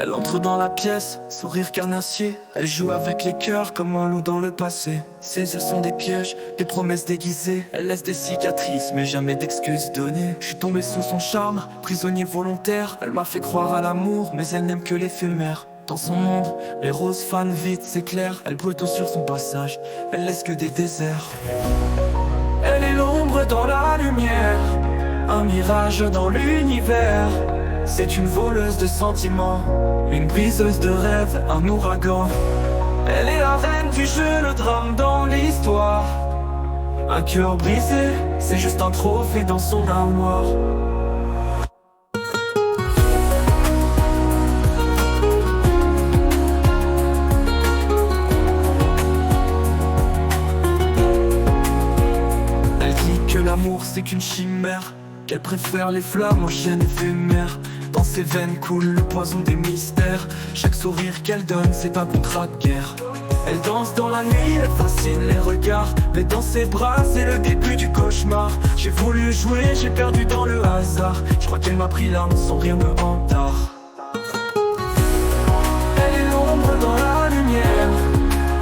Elle entre dans la pièce, sourire carnassier. Elle joue avec les cœurs comme un loup dans le passé. Ses yeux sont des pièges, des promesses déguisées. Elle laisse des cicatrices, mais jamais d'excuses données. Je suis tombé sous son charme, prisonnier volontaire. Elle m'a fait croire à l'amour, mais elle n'aime que l'éphémère. Dans son monde, les roses fanent vite, c'est clair. Elle brûle tout sur son passage, elle laisse que des déserts. Elle est l'ombre dans la lumière, un mirage dans l'univers. C'est une voleuse de sentiments, une briseuse de rêves, un ouragan. Elle est la reine du jeu, le drame dans l'histoire. Un cœur brisé, c'est juste un trophée dans son armoire. Elle dit que l'amour c'est qu'une chimère, qu'elle préfère les flammes aux chaînes éphémères. Dans ses veines coule le poison des mystères. Chaque sourire qu'elle donne c'est un contrat de guerre. Elle danse dans la nuit, elle fascine les regards. Mais dans ses bras c'est le début du cauchemar. J'ai voulu jouer, j'ai perdu dans le hasard. Je crois qu'elle m'a pris l'âme, son rire me hantard. Elle est l'ombre dans la lumière,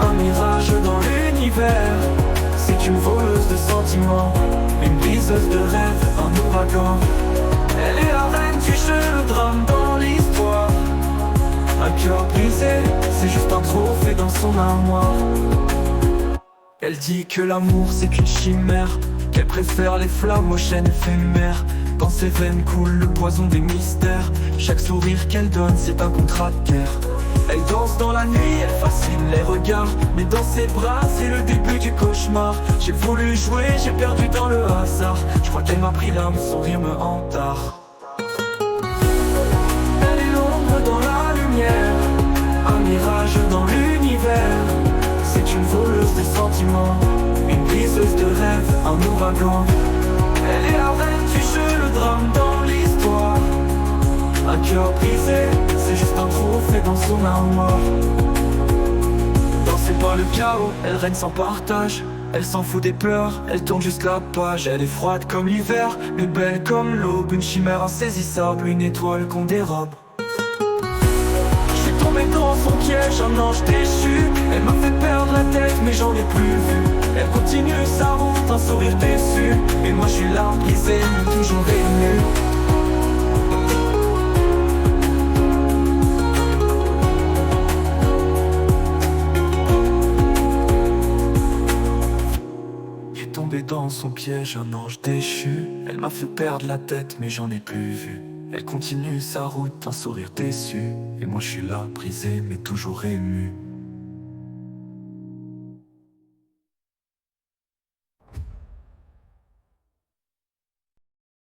un mirage dans l'univers. C'est une voleuse de sentiments, une briseuse de rêves, un ouragan. Elle est la reine du jeu, le drame dans l'histoire. Un cœur brisé, c'est juste un trophée dans son armoire. Elle dit que l'amour c'est qu'une chimère, qu'elle préfère les flammes aux chaînes éphémères. Dans ses veines coule le poison des mystères. Chaque sourire qu'elle donne c'est un contrat de guerre. Elle danse dans la nuit, elle fascine les regards. Mais dans ses bras c'est le début du cauchemar. J'ai voulu jouer, j'ai perdu dans le hasard. Je crois qu'elle m'a pris l'âme, son rire me hantard. Elle est l'ombre dans la lumière, un mirage dans l'univers. C'est une voleuse de sentiments, une briseuse de rêves, un ouragan. Elle est la reine du jeu, le drame dans l'histoire. Un cœur brisé, c'est juste un trophée dans son armoire. Dansez pas le chaos, elle règne sans partage. Elle s'en fout des pleurs, elle tourne jusqu'à la page. Elle est froide comme l'hiver, mais belle comme l'aube. Une chimère insaisissable, une étoile qu'on dérobe. Je suis tombé dans son piège, un ange déchu. Elle m'a fait perdre la tête, mais j'en ai plus vu. Elle continue sa route, un sourire déçu. Et moi je suis là, brisé, mais toujours ému. Tombé dans son piège, un ange déchu. Elle m'a fait perdre la tête, mais j'en ai plus vu. Elle continue sa route, un sourire déçu. Et moi je suis là, brisé, mais toujours ému.